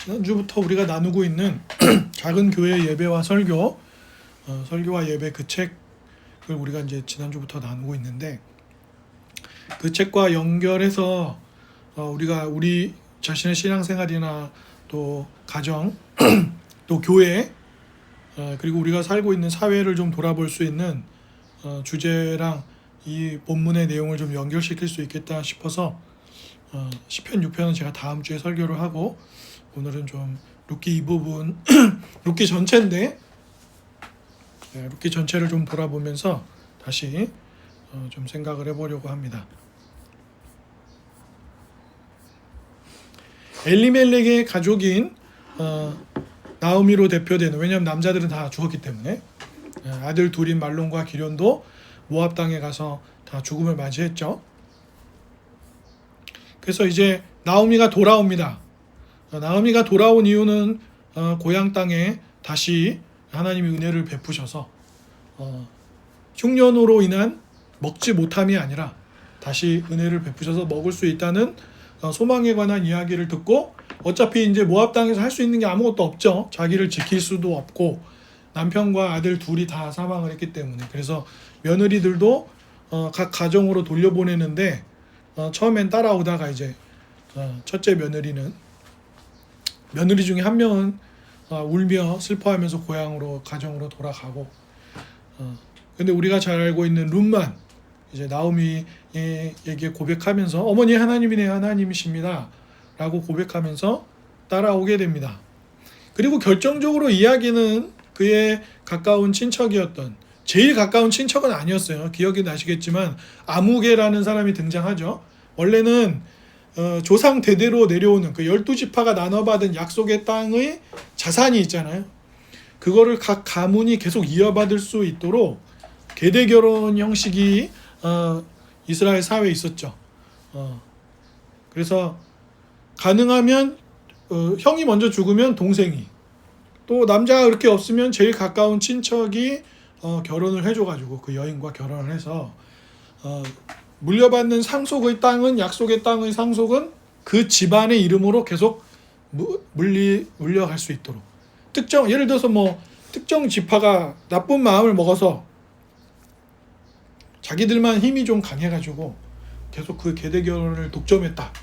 지난주부터 우리가 나누고 있는 작은 교회 예배와 설교, 설교와 예배 그 책을 우리가 이제 지난주부터 나누고 있는데, 그 책과 연결해서 우리가 우리 자신의 신앙생활이나 또 가정 또 교회 그리고 우리가 살고 있는 사회를 좀 돌아볼 수 있는 주제랑 이 본문의 내용을 좀 연결시킬 수 있겠다 싶어서 시편 6편은 제가 다음 주에 설교를 하고, 오늘은 좀 룻기 이 부분 룻기 전체인데 룻기 전체를 좀 돌아보면서 다시 좀 생각을 해보려고 합니다. 엘리멜렉의 가족인 나오미로 대표되는, 왜냐하면 남자들은 다 죽었기 때문에, 아들 둘인 말론과 기련도 모압 땅에 가서 다 죽음을 맞이했죠. 그래서 이제 나오미가 돌아옵니다. 나오미가 돌아온 이유는 고향 땅에 다시 하나님이 은혜를 베푸셔서 흉년으로 인한 먹지 못함이 아니라 다시 은혜를 베푸셔서 먹을 수 있다는 소망에 관한 이야기를 듣고, 어차피 이제 모압 땅에서 할 수 있는 게 아무것도 없죠. 자기를 지킬 수도 없고 남편과 아들 둘이 다 사망을 했기 때문에. 그래서 며느리들도 각 가정으로 돌려보내는데, 처음엔 따라오다가 이제 첫째 며느리 중에 한 명은 울며 슬퍼하면서 고향으로, 가정으로 돌아가고, 근데 우리가 잘 알고 있는 룻만 이제 나오미에게 고백하면서 어머니 하나님이네, 하나님이십니다 라고 고백하면서 따라오게 됩니다. 그리고 결정적으로 이야기는 그의 가까운 친척이었던, 제일 가까운 친척은 아니었어요. 기억이 나시겠지만 아무개라는 사람이 등장하죠. 원래는 조상 대대로 내려오는 그 12지파가 나눠받은 약속의 땅의 자산이 있잖아요. 그거를 각 가문이 계속 이어받을 수 있도록 계대 결혼 형식이 이스라엘 사회에 있었죠. 그래서 가능하면 형이 먼저 죽으면 동생이, 또 남자가 그렇게 없으면 제일 가까운 친척이 결혼을 해줘가지고 그 여인과 결혼을 해서 물려받는 상속의 땅은, 약속의 땅의 상속은 그 집안의 이름으로 계속 물려갈 수 있도록, 예를 들어서 특정 지파가 나쁜 마음을 먹어서 자기들만 힘이 좀 강해가지고 계속 그 계대 결혼을 독점했다.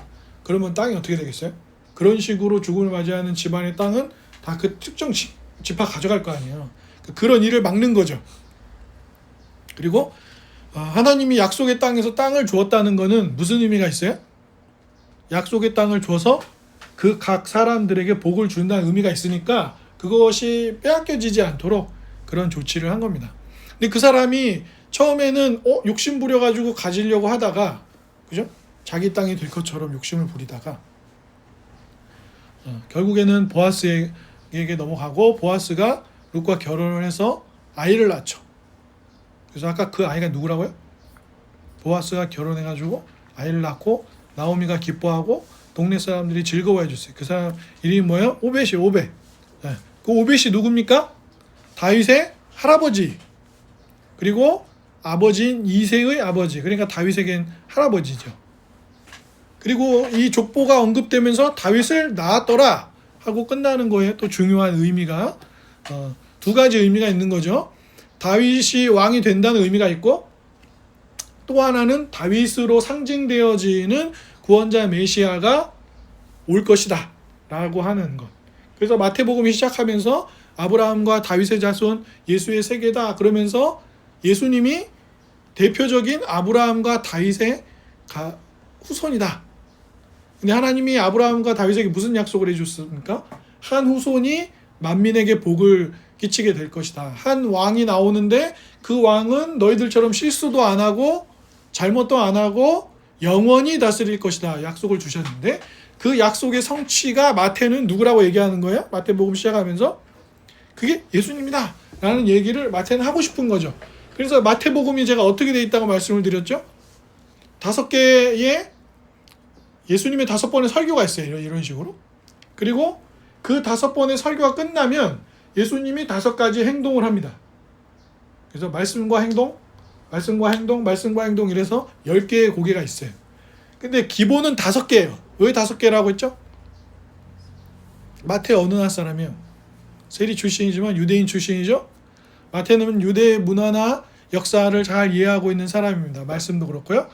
그러면 땅이 어떻게 되겠어요? 그런 식으로 죽음을 맞이하는 집안의 땅은 다 그 특정 지파 가져갈 거 아니에요. 그런 일을 막는 거죠. 그리고 하나님이 약속의 땅에서 땅을 주었다는 것은 무슨 의미가 있어요? 약속의 땅을 줘서 그 각 사람들에게 복을 준다는 의미가 있으니까 그것이 빼앗겨지지 않도록 그런 조치를 한 겁니다. 근데 그 사람이 처음에는 욕심 부려가지고 가지려고 하다가, 그죠? 자기 땅이 될 것처럼 욕심을 부리다가 결국에는 보아스에게 넘어가고, 보아스가 룻과 결혼을 해서 아이를 낳죠. 그래서 아까 그 아이가 누구라고요? 보아스가 결혼해가지고 아이를 낳고 나오미가 기뻐하고 동네 사람들이 즐거워해 줬어요. 그 사람 이름이 뭐예요? 오벳이에요. 오벳. 그 오벳이 누굽니까? 다윗의 할아버지, 그리고 아버지인 이새의 아버지, 그러니까 다윗에겐 할아버지죠. 그리고 이 족보가 언급되면서 다윗을 낳았더라 하고 끝나는 거에 또 중요한 의미가, 두 가지 의미가 있는 거죠. 다윗이 왕이 된다는 의미가 있고, 또 하나는 다윗으로 상징되어지는 구원자 메시아가 올 것이다 라고 하는 것. 그래서 마태복음이 시작하면서 아브라함과 다윗의 자손 예수의 세계다 그러면서 예수님이 대표적인 아브라함과 다윗의 후손이다. 근데 하나님이 아브라함과 다윗에게 무슨 약속을 해줬습니까? 한 후손이 만민에게 복을 끼치게 될 것이다. 한 왕이 나오는데 그 왕은 너희들처럼 실수도 안 하고 잘못도 안 하고 영원히 다스릴 것이다. 약속을 주셨는데, 그 약속의 성취가 마태는 누구라고 얘기하는 거예요? 마태복음 시작하면서 그게 예수님이다 라는 얘기를 마태는 하고 싶은 거죠. 그래서 마태복음이 제가 어떻게 되어 있다고 말씀을 드렸죠? 5개의 예수님의 5번의 설교가 있어요. 이런 식으로. 그리고 그 5번의 설교가 끝나면 예수님이 5가지 행동을 합니다. 그래서 말씀과 행동, 말씀과 행동, 말씀과 행동 이래서 10개의 고개가 있어요. 근데 기본은 5개예요. 왜 5개라고 했죠? 마태 어느 나라 사람이에요? 세리 출신이지만 유대인 출신이죠. 마태는 유대 문화나 역사를 잘 이해하고 있는 사람입니다. 말씀도 그렇고요.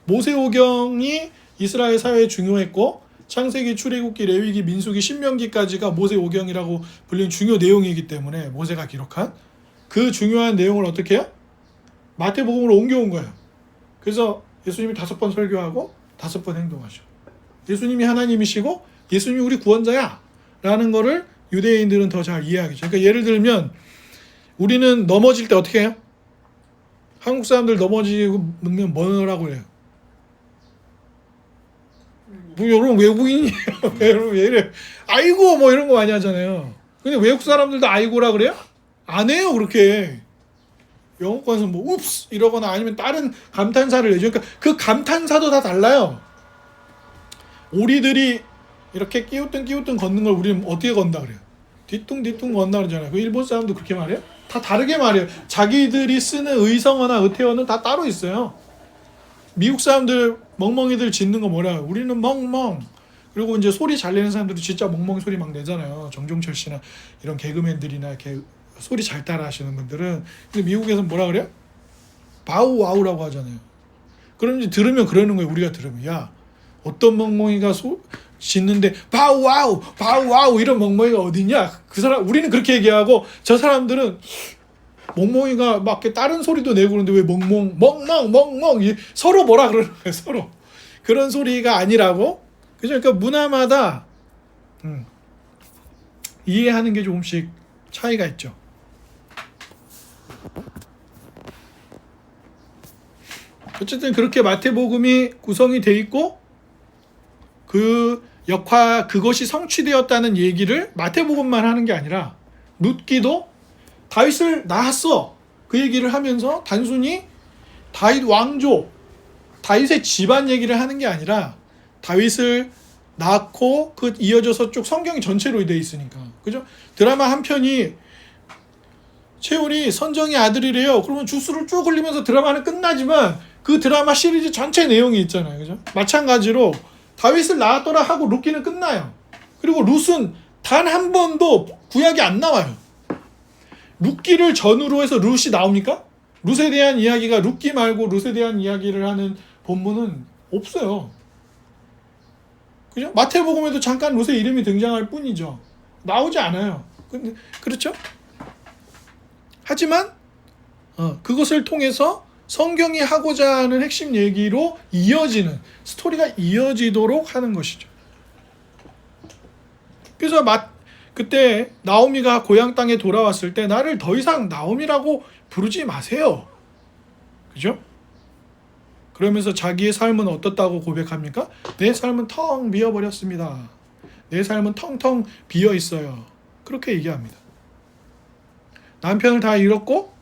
모세오경이 이스라엘 사회에 중요했고 창세기, 출애굽기, 레위기, 민수기, 신명기까지가 모세오경이라고 불리는 중요 내용이기 때문에 모세가 기록한 그 중요한 내용을 어떻게 해요? 마태복음으로 옮겨온 거예요. 그래서 예수님이 5번 설교하고 5번 행동하셔. 예수님이 하나님이시고 예수님이 우리 구원자야 라는 거를 유대인들은 더 잘 이해하겠죠. 그러니까 예를 들면 우리는 넘어질 때 어떻게 해요? 한국 사람들 넘어지면 뭐라고 해요? 뭐 여러분 외국인이에요. 여러분 왜 이래? 아이고 뭐 이런 거 많이 하잖아요. 근데 외국 사람들도 아이고라 그래요? 안 해요 그렇게. 영어권에서 뭐 웁스 이러거나 아니면 다른 감탄사를 내죠. 그러니까 그 감탄사도 다 달라요. 오리들이 이렇게 끼우뚱 걷는 걸 우리는 어떻게 건다 그래요? 뒤뚱 건다 그러잖아요. 그 일본 사람도 그렇게 말해요? 다 다르게 말해요. 자기들이 쓰는 의성어나 의태어는 다 따로 있어요. 미국 사람들 멍멍이들 짖는 거 뭐라? 우리는 멍멍. 그리고 이제 소리 잘 내는 사람들은 진짜 멍멍이 소리 막 내잖아요. 정종철 씨나 이런 개그맨들이나 이렇게 소리 잘 따라 하시는 분들은. 근데 미국에서는 뭐라 그래요? 바우와우라고 하잖아요. 그럼 이제 들으면 그러는 거예요. 우리가 들으면 야 어떤 멍멍이가 짖는데 바우와우 이런 멍멍이가 어딨냐? 그 사람 우리는 그렇게 얘기하고 저 사람들은 멍멍이가 막 다른 소리도 내고 그러는데 왜 멍멍 서로 뭐라 그러는 거예요. 서로 그런 소리가 아니라고. 그죠? 그러니까 문화마다 이해하는 게 조금씩 차이가 있죠. 어쨌든 그렇게 마태복음이 구성이 돼 있고 그것이 성취되었다는 얘기를 마태복음만 하는 게 아니라 룻기도 다윗을 낳았어 그 얘기를 하면서 단순히 다윗 왕조 다윗의 집안 얘기를 하는 게 아니라 다윗을 낳고 그 이어져서 쭉 성경이 전체로 되어 있으니까 그죠? 드라마 한 편이 채울이 선정의 아들이래요. 그러면 주스를 쭉 흘리면서 드라마는 끝나지만 그 드라마 시리즈 전체 내용이 있잖아요. 그죠? 마찬가지로 다윗을 낳았더라 하고 룻기는 끝나요. 그리고 룻은 단 한 번도 구약이 안 나와요. 룻기를 전후로 해서 룻이 나옵니까? 룻에 대한 이야기가 룻기 말고 룻에 대한 이야기를 하는 본문은 없어요. 그죠? 마태복음에도 잠깐 룻의 이름이 등장할 뿐이죠. 나오지 않아요. 근데 그렇죠? 하지만 그것을 통해서 성경이 하고자 하는 핵심 얘기로 이어지는 스토리가 이어지도록 하는 것이죠. 그래서 그때 나오미가 고향 땅에 돌아왔을 때 나를 더 이상 나오미라고 부르지 마세요. 그죠? 그러면서 자기의 삶은 어떻다고 고백합니까? 내 삶은 텅 비어버렸습니다. 내 삶은 텅텅 비어 있어요. 그렇게 얘기합니다. 남편을 다 잃었고,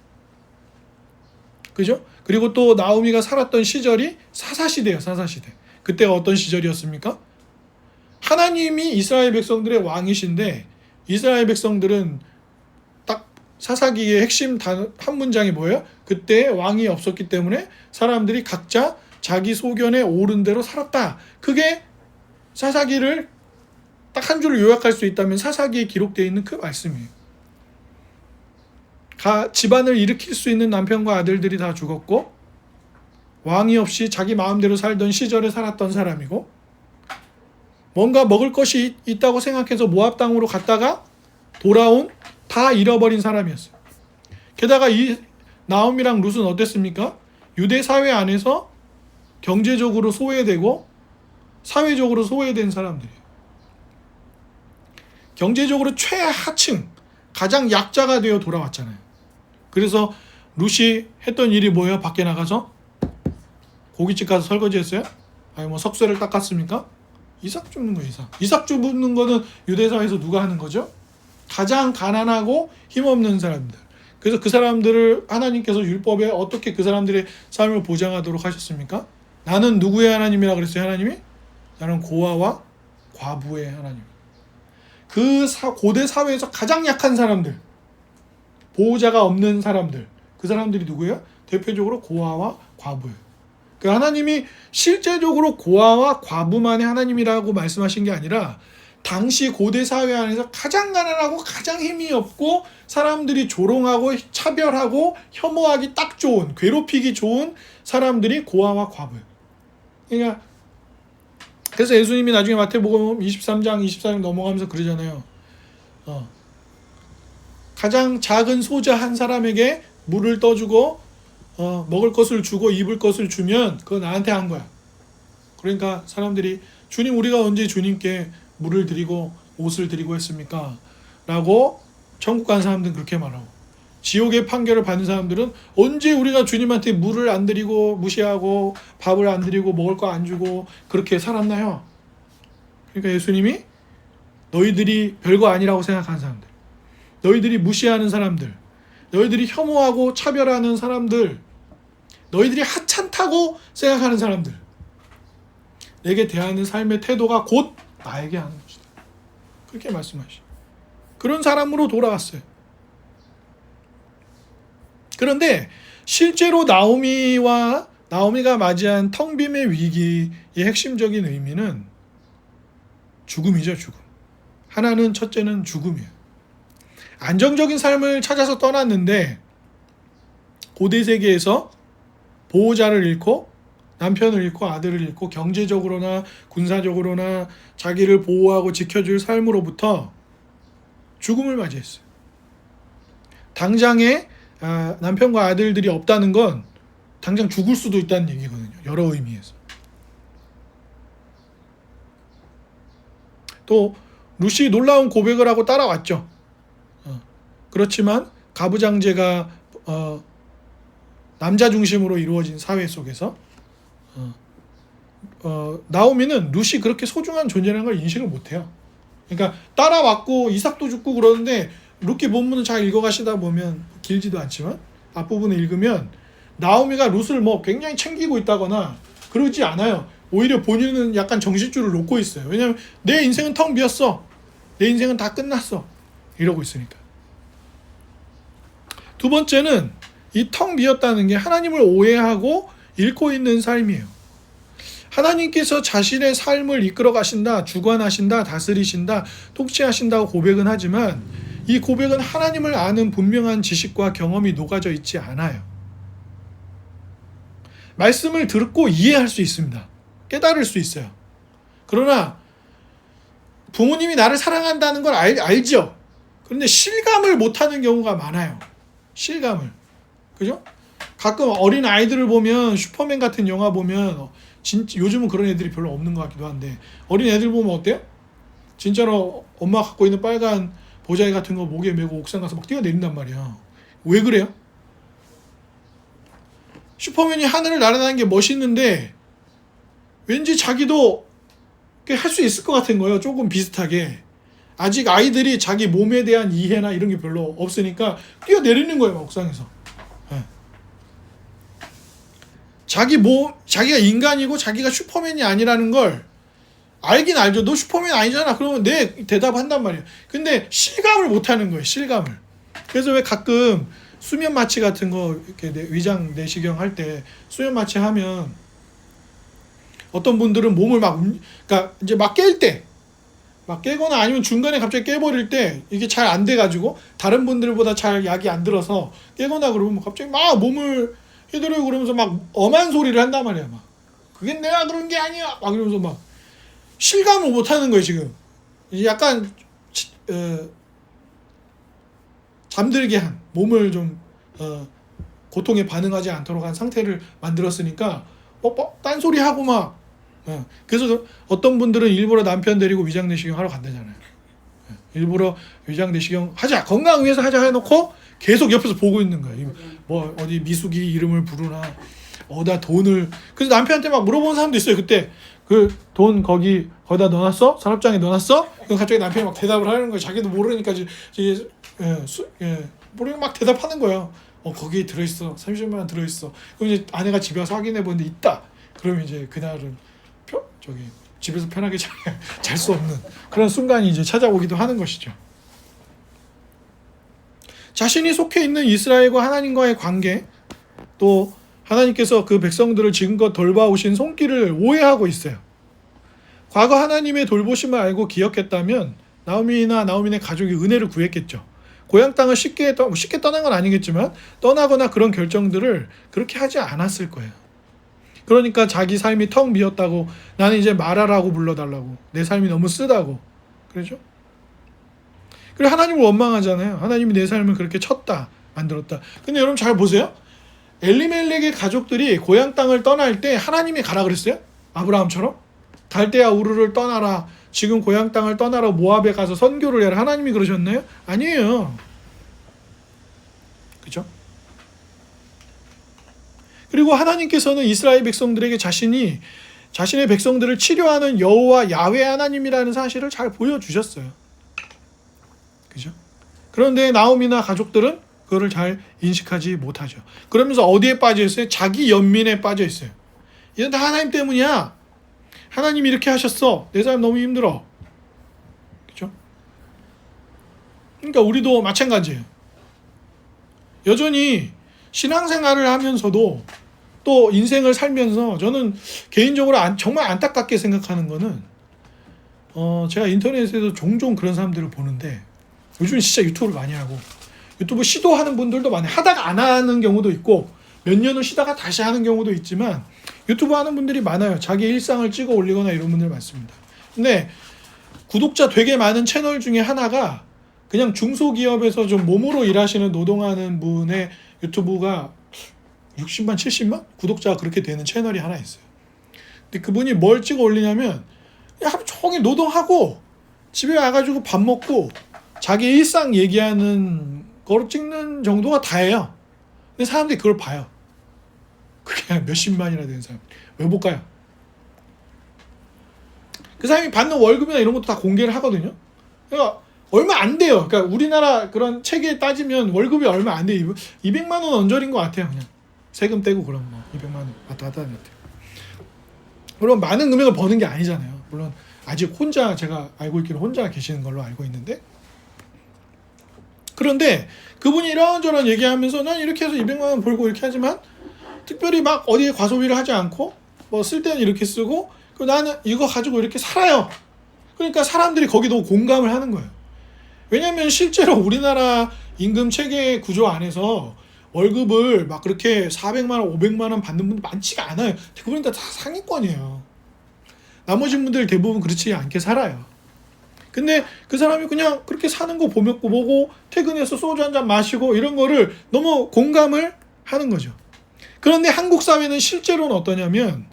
그죠? 그리고 또 나오미가 살았던 시절이 사사시대예요. 사사시대. 그때가 어떤 시절이었습니까? 하나님이 이스라엘 백성들의 왕이신데 이스라엘 백성들은 딱 사사기의 핵심 한 문장이 뭐예요? 그때 왕이 없었기 때문에 사람들이 각자 자기 소견에 옳은 대로 살았다. 그게 사사기를 딱 한 줄로 요약할 수 있다면 사사기에 기록되어 있는 그 말씀이에요. 집안을 일으킬 수 있는 남편과 아들들이 다 죽었고 왕이 없이 자기 마음대로 살던 시절에 살았던 사람이고 뭔가 먹을 것이 있다고 생각해서 모압 땅으로 갔다가 돌아온 다 잃어버린 사람이었어요. 게다가 이 나옴이랑 룻은 어땠습니까? 유대 사회 안에서 경제적으로 소외되고 사회적으로 소외된 사람들이에요. 경제적으로 최하층, 가장 약자가 되어 돌아왔잖아요. 그래서 룻이 했던 일이 뭐예요? 밖에 나가서 고깃집 가서 설거지 했어요? 아니 뭐 석쇠를 닦았습니까? 이삭 줍는 거예요. 이삭 줍는 거는 유대사회에서 누가 하는 거죠? 가장 가난하고 힘없는 사람들. 그래서 그 사람들을 하나님께서 율법에 어떻게 그 사람들의 삶을 보장하도록 하셨습니까? 나는 누구의 하나님이라 그랬어요? 하나님이? 나는 고아와 과부의 하나님. 그 고대 사회에서 가장 약한 사람들, 보호자가 없는 사람들, 그 사람들이 누구예요? 대표적으로 고아와 과부예요. 하나님이 실제적으로 고아와 과부만의 하나님이라고 말씀하신 게 아니라 당시 고대 사회 안에서 가장 가난하고 가장 힘이 없고 사람들이 조롱하고 차별하고 혐오하기 딱 좋은, 괴롭히기 좋은 사람들이 고아와 과부예요. 그러니까 그래서 예수님이 나중에 마태복음 23장 24장 넘어가면서 그러잖아요. 가장 작은 소자 한 사람에게 물을 떠주고 먹을 것을 주고 입을 것을 주면 그거 나한테 한 거야. 그러니까 사람들이 주님, 우리가 언제 주님께 물을 드리고 옷을 드리고 했습니까? 라고 천국 간 사람들은 그렇게 말하고, 지옥의 판결을 받는 사람들은 언제 우리가 주님한테 물을 안 드리고 무시하고 밥을 안 드리고 먹을 거 안 주고 그렇게 살았나요? 그러니까 예수님이 너희들이 별거 아니라고 생각하는 사람들, 너희들이 무시하는 사람들, 너희들이 혐오하고 차별하는 사람들, 너희들이 하찮다고 생각하는 사람들, 내게 대하는 삶의 태도가 곧 나에게 하는 것이다. 그렇게 말씀하시죠. 그런 사람으로 돌아왔어요. 그런데 실제로 나오미가 맞이한 텅 빔의 위기의 핵심적인 의미는 죽음이죠. 죽음. 하나는, 첫째는 죽음이에요. 안정적인 삶을 찾아서 떠났는데 고대 세계에서 보호자를 잃고 남편을 잃고 아들을 잃고 경제적으로나 군사적으로나 자기를 보호하고 지켜줄 삶으로부터 죽음을 맞이했어요. 당장에 남편과 아들들이 없다는 건 당장 죽을 수도 있다는 얘기거든요. 여러 의미에서. 또 루시 놀라운 고백을 하고 따라왔죠. 그렇지만 가부장제가 남자 중심으로 이루어진 사회 속에서 나오미는 루시 그렇게 소중한 존재라는 걸 인식을 못해요. 그러니까 따라왔고 이삭도 죽고 그러는데 룻기 본문을 잘 읽어가시다 보면, 길지도 않지만 앞부분을 읽으면 나오미가 룻을 뭐 굉장히 챙기고 있다거나 그러지 않아요. 오히려 본인은 약간 정신줄을 놓고 있어요. 왜냐하면 내 인생은 텅 비었어, 내 인생은 다 끝났어, 이러고 있으니까. 두 번째는 이 텅 비었다는 게 하나님을 오해하고 잃고 있는 삶이에요. 하나님께서 자신의 삶을 이끌어 가신다, 주관하신다, 다스리신다, 통치하신다고 고백은 하지만 이 고백은 하나님을 아는 분명한 지식과 경험이 녹아져 있지 않아요. 말씀을 듣고 이해할 수 있습니다. 깨달을 수 있어요. 그러나 부모님이 나를 사랑한다는 걸 알죠. 그런데 실감을 못하는 경우가 많아요. 실감을. 그죠? 가끔 어린 아이들을 보면, 슈퍼맨 같은 영화 보면, 진짜 요즘은 그런 애들이 별로 없는 것 같기도 한데, 어린 애들 보면 어때요? 진짜로 엄마가 갖고 있는 빨간 보자기 같은 거 목에 메고 옥상 가서 막 뛰어내린단 말이야. 왜 그래요? 슈퍼맨이 하늘을 날아다니는 게 멋있는데 왠지 자기도 할 수 있을 것 같은 거예요. 조금 비슷하게. 아직 아이들이 자기 몸에 대한 이해나 이런 게 별로 없으니까 뛰어내리는 거예요, 옥상에서. 네. 자기가 인간이고 자기가 슈퍼맨이 아니라는 걸 알긴 알죠. 너 슈퍼맨 아니잖아. 그러면 네, 대답한단 말이에요. 근데 실감을 못하는 거예요. 실감을. 그래서 왜 가끔 수면 마취 같은 거 이렇게 위장 내시경 할 때 수면 마취 하면 어떤 분들은 몸을 그러니까 이제 막 깰 때, 막 깨거나 아니면 중간에 갑자기 깨버릴 때 이게 잘 안 돼가지고 다른 분들보다 잘 약이 안 들어서 깨거나 그러면 갑자기 막 몸을 휘두르고 그러면서 막 엄한 소리를 한단 말이야. 막 그게 내가 그런 게 아니야. 막 이러면서 막 실감을 못 하는 거예요, 지금. 약간 잠들게 한, 몸을 좀 고통에 반응하지 않도록 한 상태를 만들었으니까 딴소리 하고 막. 그래서 어떤 분들은 일부러 남편 데리고 위장 내시경 하러 간다잖아요. 일부러 위장 내시경 하자, 건강 위해서 하자 해놓고 계속 옆에서 보고 있는 거예요. 뭐 어디 미숙이 이름을 부르나, 나 돈을. 그래서 남편한테 막 물어보는 사람도 있어요. 그때 그 돈 거기다 넣어놨어? 서랍장에 넣어놨어? 그럼 갑자기 남편이 막 대답을 하는 거예요. 자기도 모르니까 모르니까 막 대답하는 거예요. 거기에 들어있어. 30만 원 들어있어. 그럼 이제 아내가 집에 와서 확인해 보는데 있다. 그러면 이제 그날은 집에서 편하게 잘 수 없는 그런 순간이 이제 찾아오기도 하는 것이죠. 자신이 속해 있는 이스라엘과 하나님과의 관계, 또 하나님께서 그 백성들을 지금껏 돌봐오신 손길을 오해하고 있어요. 과거 하나님의 돌보심을 알고 기억했다면 나오미나 나오미네 가족이 은혜를 구했겠죠. 고향 땅을 쉽게 떠난 건 아니겠지만 떠나거나 그런 결정들을 그렇게 하지 않았을 거예요. 그러니까 자기 삶이 텅 비었다고, 나는 이제 마라라고 불러달라고, 내 삶이 너무 쓰다고 그러죠. 그리고 하나님을 원망하잖아요. 하나님이 내 삶을 그렇게 쳤다, 만들었다. 근데 여러분 잘 보세요. 엘리멜렉의 가족들이 고향 땅을 떠날 때 하나님이 가라 그랬어요? 아브라함처럼? 갈대아 우르를 떠나라, 지금 고향 땅을 떠나라, 모압에 가서 선교를 해라, 하나님이 그러셨나요? 아니에요. 그죠? 그리고 하나님께서는 이스라엘 백성들에게 자신의 백성들을 치료하는 여호와 야훼 하나님이라는 사실을 잘 보여주셨어요. 그죠? 그런데 나오미나 가족들은 그거를 잘 인식하지 못하죠. 그러면서 어디에 빠져 있어요? 자기 연민에 빠져 있어요. 이건 다 하나님 때문이야. 하나님이 이렇게 하셨어. 내 삶 너무 힘들어. 그죠? 그러니까 우리도 마찬가지예요. 여전히 신앙생활을 하면서도 또 인생을 살면서 저는 개인적으로 정말 안타깝게 생각하는 거는 제가 인터넷에도 종종 그런 사람들을 보는데, 요즘 진짜 유튜브를 많이 하고 유튜브 시도하는 분들도 많이, 하다가 안 하는 경우도 있고 몇 년을 쉬다가 다시 하는 경우도 있지만 유튜브 하는 분들이 많아요. 자기 일상을 찍어 올리거나 이런 분들 많습니다. 근데 구독자 되게 많은 채널 중에 하나가 그냥 중소기업에서 좀 몸으로 일하시는 노동하는 분의 유튜브가 60만 70만 구독자가 그렇게 되는 채널이 하나 있어요. 근데 그분이 뭘 찍어 올리냐면 하루 종일 노동하고 집에 와가지고 밥 먹고 자기 일상 얘기하는 거로 찍는 정도가 다예요. 근데 사람들이 그걸 봐요. 그게 몇십만이나 되는 사람. 왜 볼까요? 그 사람이 받는 월급이나 이런 것도 다 공개를 하거든요. 그러니까 얼마 안 돼요. 그러니까 우리나라 그런 체계에 따지면 월급이 얼마 안 돼요. 200만 원 언저리인 것 같아요. 그냥 세금 떼고 그러면 200만 원 왔다 갔다 하는 것 같아요. 물론 많은 금액을 버는 게 아니잖아요. 물론 아직 혼자, 제가 알고 있기로 혼자 계시는 걸로 알고 있는데, 그런데 그분이 이런저런 얘기하면서 난 이렇게 해서 200만 원 벌고 이렇게 하지만 특별히 막 어디에 과소비를 하지 않고 뭐 쓸 때는 이렇게 쓰고 나는 이거 가지고 이렇게 살아요. 그러니까 사람들이 거기 너무 공감을 하는 거예요. 왜냐하면 실제로 우리나라 임금 체계 구조 안에서 월급을 막 그렇게 400만 원, 500만 원 받는 분들 많지가 않아요. 대부분 다 상위권이에요. 나머지 분들 대부분 그렇지 않게 살아요. 근데 그 사람이 그냥 그렇게 사는 거 보고 퇴근해서 소주 한잔 마시고 이런 거를 너무 공감을 하는 거죠. 그런데 한국 사회는 실제로는 어떠냐면,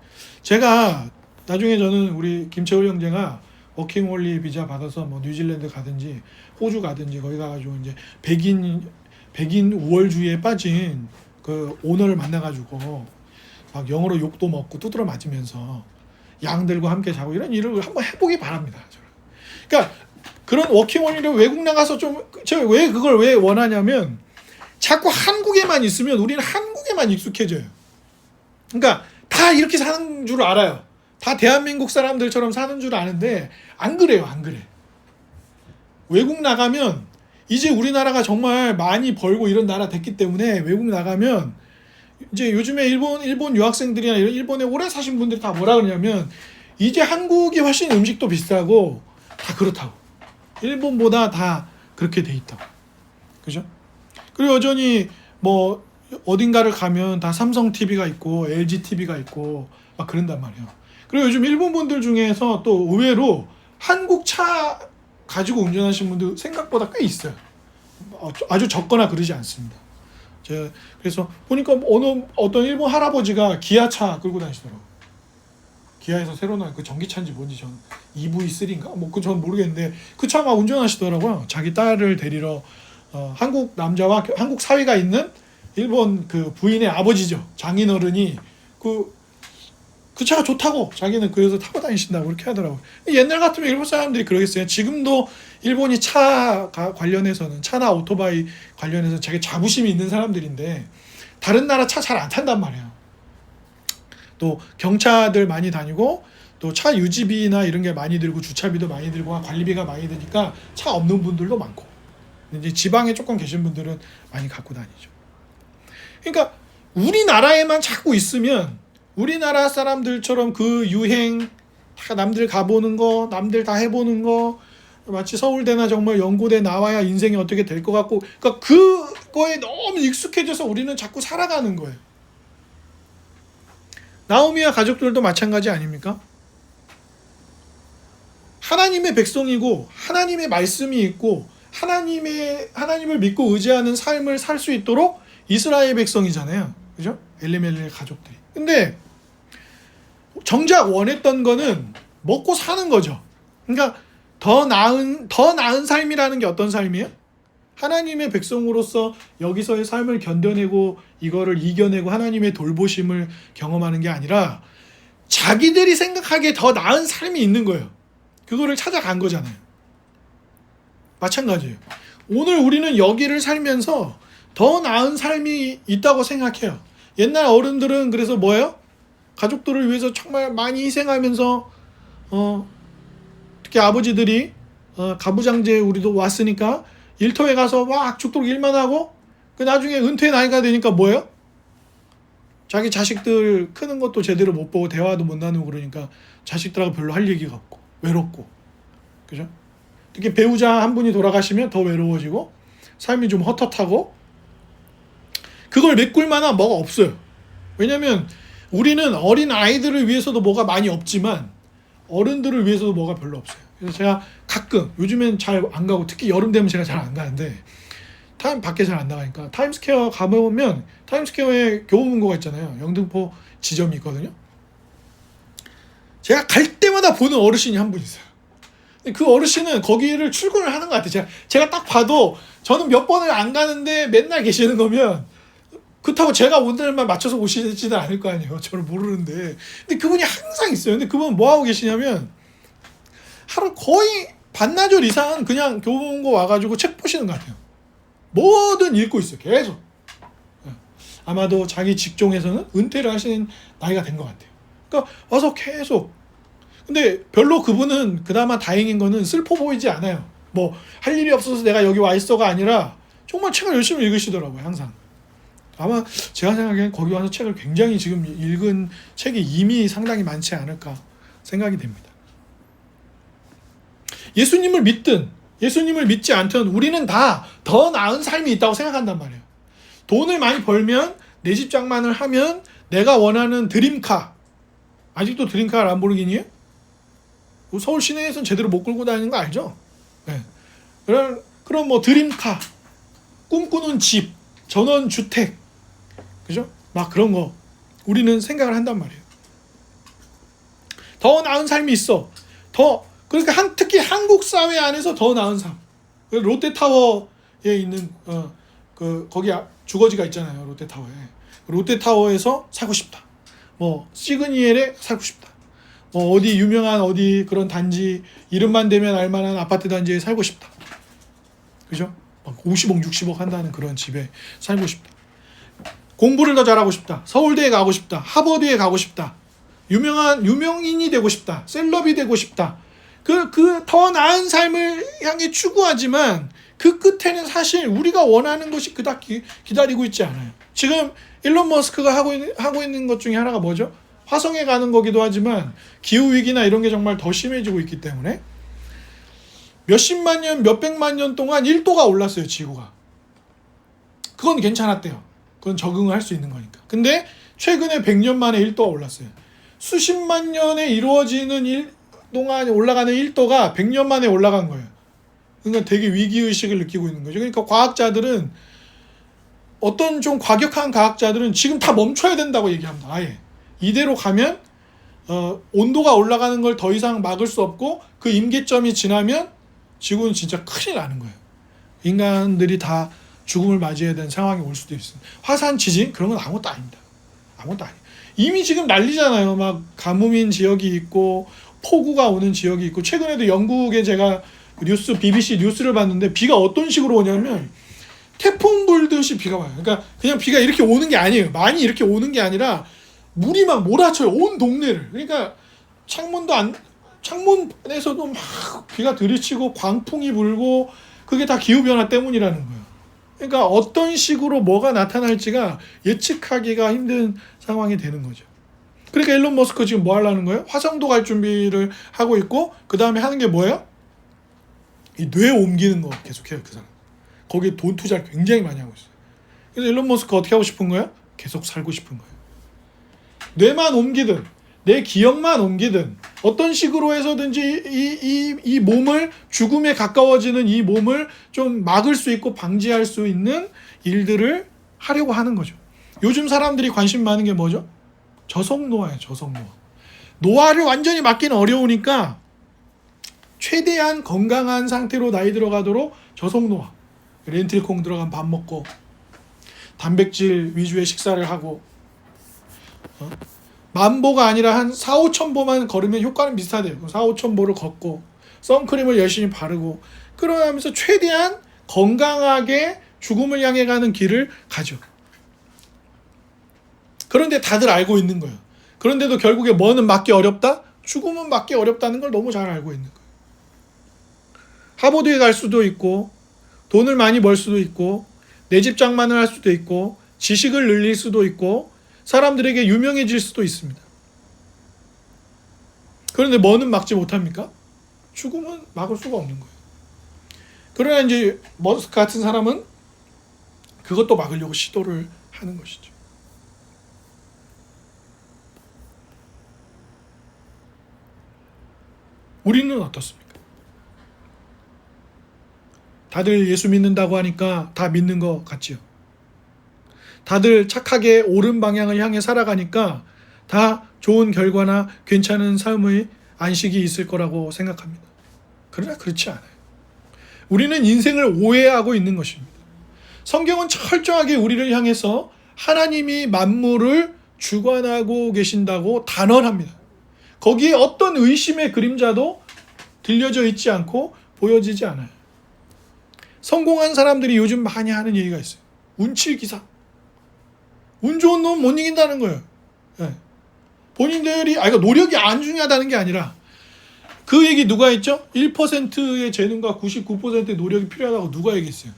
제가 나중에 저는 우리 김채울 형제가 워킹홀리 비자 받아서 뭐 뉴질랜드 가든지 호주 가든지 거기 가가지고 이제 백인 우월주의에 빠진 그 오너를 만나가지고 막 영어로 욕도 먹고 두드러 맞으면서 양들과 함께 자고 이런 일을 한번 해보기 바랍니다. 그러니까 그런 워킹홀리를 외국 나가서 제가 왜 그걸 왜 원하냐면, 자꾸 한국에만 있으면 우리는 한국에만 익숙해져요. 그러니까 다 이렇게 사는 줄 알아요. 다 대한민국 사람들처럼 사는 줄 아는데 안 그래요. 안 그래. 외국 나가면 이제 우리나라가 정말 많이 벌고 이런 나라 됐기 때문에 외국 나가면 이제 요즘에 일본 유학생들이나 이런 일본에 오래 사신 분들이 다 뭐라 그러냐면, 이제 한국이 훨씬 음식도 비싸고 다 그렇다고. 일본보다 다 그렇게 돼 있다고. 그죠? 그리고 여전히 뭐 어딘가를 가면 다 삼성 TV가 있고 LG TV가 있고 막 그런단 말이에요. 그리고 요즘 일본 분들 중에서 또 의외로 한국 차 가지고 운전하시는 분들 생각보다 꽤 있어요. 아주 적거나 그러지 않습니다. 제가 그래서 보니까 어떤 일본 할아버지가 기아차 끌고 다니시더라고요. 기아에서 새로 나온 그 전기차인지 뭔지 전 EV3인가? 뭐 전 모르겠는데 그 차 막 운전하시더라고요. 자기 딸을 데리러 한국 남자와 한국 사위가 있는 일본 그 부인의 아버지죠. 장인어른이 그 차가 좋다고 자기는 그래서 타고 다니신다고 그렇게 하더라고요. 옛날 같으면 일본 사람들이 그러겠어요. 지금도 일본이 차 관련해서는, 차나 오토바이 관련해서 자기 자부심이 있는 사람들인데 다른 나라 차 잘 안 탄단 말이에요. 또 경차들 많이 다니고 또 차 유지비나 이런 게 많이 들고 주차비도 많이 들고 관리비가 많이 드니까 차 없는 분들도 많고, 이제 지방에 조금 계신 분들은 많이 갖고 다니죠. 그러니까 우리나라에만 자꾸 있으면 우리나라 사람들처럼 그 유행, 다 남들 가보는 거, 남들 다 해보는 거, 마치 서울대나 정말 연고대 나와야 인생이 어떻게 될 것 같고, 그러니까 그거에 너무 익숙해져서 우리는 자꾸 살아가는 거예요. 나오미와 가족들도 마찬가지 아닙니까? 하나님의 백성이고 하나님의 말씀이 있고 하나님을 믿고 의지하는 삶을 살 수 있도록 이스라엘 백성이잖아요. 그죠? 엘리멜렉의 가족들이. 근데 정작 원했던 거는 먹고 사는 거죠. 그러니까 더 나은 삶이라는 게 어떤 삶이에요? 하나님의 백성으로서 여기서의 삶을 견뎌내고 이거를 이겨내고 하나님의 돌보심을 경험하는 게 아니라 자기들이 생각하기에 더 나은 삶이 있는 거예요. 그거를 찾아간 거잖아요. 마찬가지예요. 오늘 우리는 여기를 살면서 더 나은 삶이 있다고 생각해요. 옛날 어른들은 그래서 뭐예요? 가족들을 위해서 정말 많이 희생하면서 특히 아버지들이 가부장제 우리도 왔으니까 일터에 가서 막 죽도록 일만 하고 그 나중에 은퇴 나이가 되니까 뭐예요? 자기 자식들 크는 것도 제대로 못 보고 대화도 못 나누고 그러니까 자식들하고 별로 할 얘기가 없고 외롭고, 그죠? 특히 배우자 한 분이 돌아가시면 더 외로워지고 삶이 좀 헛헛하고 그걸 메꿀 만한 뭐가 없어요. 왜냐면 우리는 어린 아이들을 위해서도 뭐가 많이 없지만 어른들을 위해서도 뭐가 별로 없어요. 그래서 제가 가끔 요즘엔 잘 안 가고 특히 여름 되면 제가 잘 안 가는데 밖에 잘 안 나가니까 타임스퀘어 가보면 타임스퀘어에 교보문고가 있잖아요. 영등포 지점이 있거든요. 제가 갈 때마다 보는 어르신이 한 분 있어요. 그 어르신은 거기를 출근을 하는 것 같아요. 제가 딱 봐도 저는 몇 번을 안 가는데 맨날 계시는 거면 그렇다고 제가 오늘만 맞춰서 오시지는 않을 거 아니에요. 저를 모르는데. 근데 그분이 항상 있어요. 근데 그분은 뭐 하고 계시냐면 하루 거의 반나절 이상은 그냥 교보문고 와가지고 책 보시는 것 같아요. 뭐든 읽고 있어요. 계속. 아마도 자기 직종에서는 은퇴를 하시는 나이가 된 것 같아요. 그러니까 와서 계속. 근데 별로 그분은 그나마 다행인 거는 슬퍼 보이지 않아요. 뭐 할 일이 없어서 내가 여기 와 있어가 아니라 정말 책을 열심히 읽으시더라고요. 항상. 아마 제가 생각하기엔 거기 와서 책을 굉장히 지금 읽은 책이 이미 상당히 많지 않을까 생각이 됩니다. 예수님을 믿든 예수님을 믿지 않든 우리는 다 더 나은 삶이 있다고 생각한단 말이에요. 돈을 많이 벌면 내 집 장만을 하면 내가 원하는 드림카, 아직도 드림카 람보르기니에요? 서울 시내에서는 제대로 못 끌고 다니는 거 알죠? 네. 그런 뭐 드림카, 꿈꾸는 집, 전원주택, 그죠? 막 그런 거 우리는 생각을 한단 말이에요. 더 나은 삶이 있어. 그러니까 특히 한국 사회 안에서 더 나은 삶. 롯데타워에 있는 거기 주거지가 있잖아요. 롯데타워에. 롯데타워에서 살고 싶다. 뭐 시그니엘에 살고 싶다. 뭐 어디 유명한 어디 그런 단지 이름만 대면 알만한 아파트 단지에 살고 싶다. 그죠? 막 50억 60억 한다는 그런 집에 살고 싶다. 공부를 더 잘하고 싶다. 서울대에 가고 싶다. 하버드에 가고 싶다. 유명인이 되고 싶다. 셀럽이 되고 싶다. 그 더 나은 삶을 향해 추구하지만 그 끝에는 사실 우리가 원하는 것이 그닥 기다리고 있지 않아요. 지금 일론 머스크가 하고 있는 것 중에 하나가 뭐죠? 화성에 가는 거기도 하지만 기후위기나 이런 게 정말 더 심해지고 있기 때문에 몇십만 년, 몇백만 년 동안 1도가 올랐어요. 지구가. 그건 괜찮았대요. 그건 적응을 할 수 있는 거니까. 근데 최근에 100년 만에 1도가 올랐어요. 수십만 년에 이루어지는 동안 올라가는 1도가 100년 만에 올라간 거예요. 그러니까 되게 위기의식을 느끼고 있는 거죠. 그러니까 과학자들은 어떤 좀 과격한 과학자들은 지금 다 멈춰야 된다고 얘기합니다. 아예. 이대로 가면 온도가 올라가는 걸 더 이상 막을 수 없고 그 임계점이 지나면 지구는 진짜 큰일 나는 거예요. 인간들이 다 죽음을 맞이해야 되는 상황이 올 수도 있습니다. 화산 지진 그런 건 아무것도 아닙니다. 아무것도 아니에요. 이미 지금 난리잖아요. 막 가뭄인 지역이 있고 폭우가 오는 지역이 있고 최근에도 영국에 제가 BBC 뉴스를 봤는데 비가 어떤 식으로 오냐면 태풍 불듯이 비가 와요. 그러니까 그냥 비가 이렇게 오는 게 아니에요. 많이 이렇게 오는 게 아니라 물이 막 몰아쳐요. 온 동네를. 그러니까 창문에서도 막 비가 들이치고 광풍이 불고 그게 다 기후변화 때문이라는 거예요. 그러니까 어떤 식으로 뭐가 나타날지가 예측하기가 힘든 상황이 되는 거죠. 그러니까 일론 머스크 지금 뭐 하려는 거예요? 화성도 갈 준비를 하고 있고, 그 다음에 하는 게 뭐예요? 이 뇌 옮기는 거 계속해요, 그 사람. 거기에 돈 투자를 굉장히 많이 하고 있어요. 그래서 일론 머스크 어떻게 하고 싶은 거예요? 계속 살고 싶은 거예요. 뇌만 옮기든 내 기억만 옮기든 어떤 식으로 해서든지 이 몸을, 죽음에 가까워지는 이 몸을 좀 막을 수 있고 방지할 수 있는 일들을 하려고 하는 거죠. 요즘 사람들이 관심 많은 게 뭐죠? 저속노화예요. 저속노화. 노화를 완전히 막기는 어려우니까 최대한 건강한 상태로 나이 들어가도록 저속노화, 렌틸콩 들어간 밥 먹고 단백질 위주의 식사를 하고, 만보가 아니라 한 4, 5천 보만 걸으면 효과는 비슷하대요. 4, 5천 보를 걷고 선크림을 열심히 바르고 그러면서 최대한 건강하게 죽음을 향해 가는 길을 가죠. 그런데 다들 알고 있는 거예요. 그런데도 결국에 뭐는 막기 어렵다? 죽음은 막기 어렵다는 걸 너무 잘 알고 있는 거예요. 하버드에 갈 수도 있고, 돈을 많이 벌 수도 있고, 내 집 장만을 할 수도 있고, 지식을 늘릴 수도 있고, 사람들에게 유명해질 수도 있습니다. 그런데 뭐는 막지 못합니까? 죽음은 막을 수가 없는 거예요. 그러나 이제 머스크 같은 사람은 그것도 막으려고 시도를 하는 것이죠. 우리는 어떻습니까? 다들 예수 믿는다고 하니까 다 믿는 것 같지요. 다들 착하게 옳은 방향을 향해 살아가니까 다 좋은 결과나 괜찮은 삶의 안식이 있을 거라고 생각합니다. 그러나 그렇지 않아요. 우리는 인생을 오해하고 있는 것입니다. 성경은 철저하게 우리를 향해서 하나님이 만물을 주관하고 계신다고 단언합니다. 거기에 어떤 의심의 그림자도 들려져 있지 않고 보여지지 않아요. 성공한 사람들이 요즘 많이 하는 얘기가 있어요. 운칠기사. 운 좋은 놈 못 이긴다는 거예요. 네. 본인들이 그러니까 노력이 안 중요하다는 게 아니라, 그 얘기 누가 했죠? 1%의 재능과 99%의 노력이 필요하다고 누가 얘기했어요?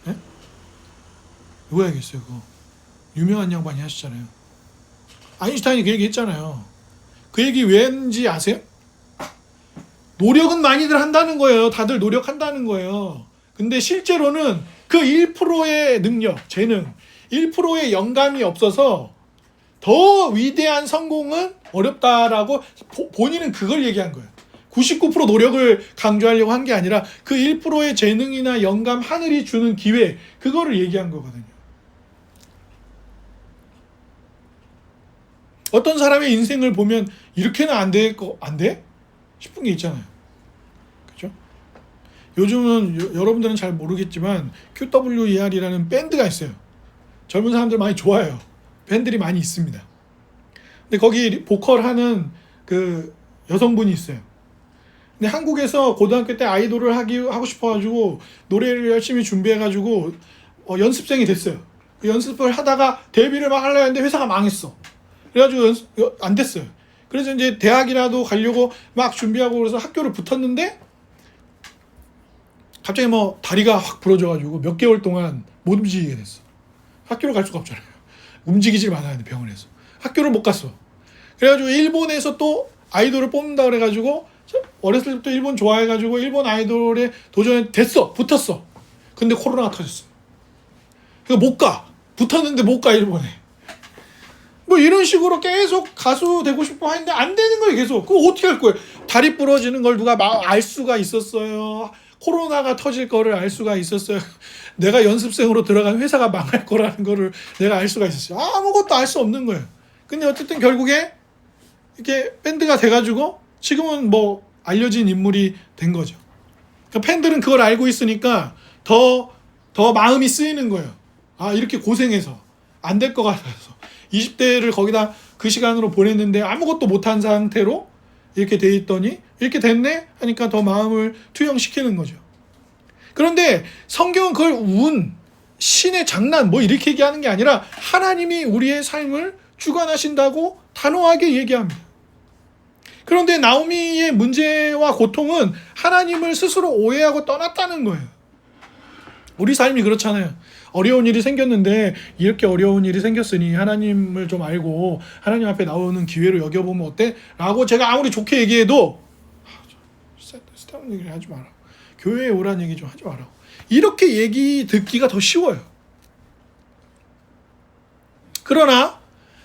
네? 누가 얘기했어요? 그거 유명한 양반이 하시잖아요. 아인슈타인이 그 얘기 했잖아요. 그 얘기 왠지 아세요? 노력은 많이들 한다는 거예요. 다들 노력한다는 거예요. 근데 실제로는 그 1%의 능력, 재능, 1%의 영감이 없어서 더 위대한 성공은 어렵다라고 본인은 그걸 얘기한 거예요. 99% 노력을 강조하려고 한 게 아니라 그 1%의 재능이나 영감, 하늘이 주는 기회, 그거를 얘기한 거거든요. 어떤 사람의 인생을 보면 이렇게는 안 돼? 싶은 게 있잖아요. 그죠? 요즘은 여러분들은 잘 모르겠지만 QWER이라는 밴드가 있어요. 젊은 사람들 많이 좋아해요. 밴들이 많이 있습니다. 근데 거기 보컬 하는 그 여성분이 있어요. 근데 한국에서 고등학교 때 아이돌을 하고 싶어가지고 노래를 열심히 준비해가지고 연습생이 됐어요. 연습을 하다가 데뷔를 막 하려고 했는데 회사가 망했어. 그래가지고 안 됐어요. 그래서 이제 대학이라도 가려고 막 준비하고 그래서 학교를 붙었는데 갑자기 뭐 다리가 확 부러져가지고 몇 개월 동안 못 움직이게 됐어. 학교를 갈 수가 없잖아요. 움직이질 않아야 돼, 병원에서. 학교를 못 갔어. 그래가지고 일본에서 또 아이돌을 뽑는다 그래가지고 어렸을 때부터 일본 좋아해가지고 일본 아이돌에 도전에 됐어. 붙었어. 근데 코로나가 터졌어. 그러니까 못 가. 붙었는데 못 가, 일본에. 뭐 이런 식으로 계속 가수 되고 싶어 하는데 안 되는 거예요, 계속. 그거 어떻게 할 거예요? 다리 부러지는 걸 누가 알 수가 있었어요. 코로나가 터질 거를 알 수가 있었어요. 내가 연습생으로 들어간 회사가 망할 거라는 거를 내가 알 수가 있었어요. 아무것도 알 수 없는 거예요. 근데 어쨌든 결국에 이렇게 밴드가 돼가지고 지금은 뭐 알려진 인물이 된 거죠. 그러니까 팬들은 그걸 알고 있으니까 더 마음이 쓰이는 거예요. 아, 이렇게 고생해서 안 될 것 같아서 20대를 거기다 그 시간으로 보냈는데 아무것도 못한 상태로 이렇게 돼 있더니 이렇게 됐네 하니까 더 마음을 투영시키는 거죠. 그런데 성경은 그걸 운, 신의 장난 뭐 이렇게 얘기하는 게 아니라 하나님이 우리의 삶을 주관하신다고 단호하게 얘기합니다. 그런데 나오미의 문제와 고통은 하나님을 스스로 오해하고 떠났다는 거예요. 우리 삶이 그렇잖아요. 어려운 일이 생겼는데 이렇게 어려운 일이 생겼으니 하나님을 좀 알고 하나님 앞에 나오는 기회로 여겨보면 어때? 라고 제가 아무리 좋게 얘기해도 쓸데없는 얘기를 하지 마라. 교회에 오라는 얘기 좀 하지 마라. 이렇게 얘기 듣기가 더 쉬워요. 그러나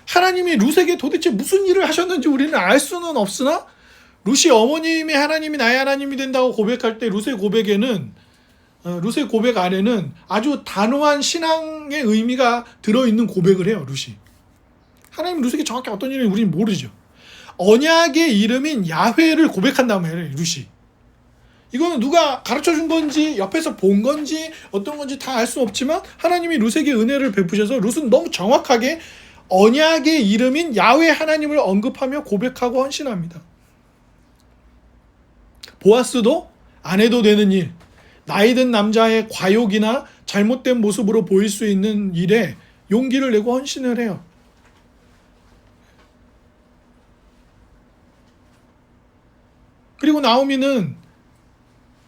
하나님이 룻에게 도대체 무슨 일을 하셨는지 우리는 알 수는 없으나 룻이 어머님의 하나님이 나의 하나님이 된다고 고백할 때 룻의 고백 안에는 아주 단호한 신앙의 의미가 들어있는 고백을 해요. 룻이. 하나님 룻에게 정확히 어떤 일인지 우리는 모르죠. 언약의 이름인 야훼를 고백한단 말이에요. 룻이. 이거는 누가 가르쳐준 건지 옆에서 본 건지 어떤 건지 다 알 수 없지만 하나님이 룻에게 은혜를 베푸셔서 룻은 너무 정확하게 언약의 이름인 야훼 하나님을 언급하며 고백하고 헌신합니다. 보아스도 안 해도 되는 일, 나이 든 남자의 과욕이나 잘못된 모습으로 보일 수 있는 일에 용기를 내고 헌신을 해요. 그리고 나오미는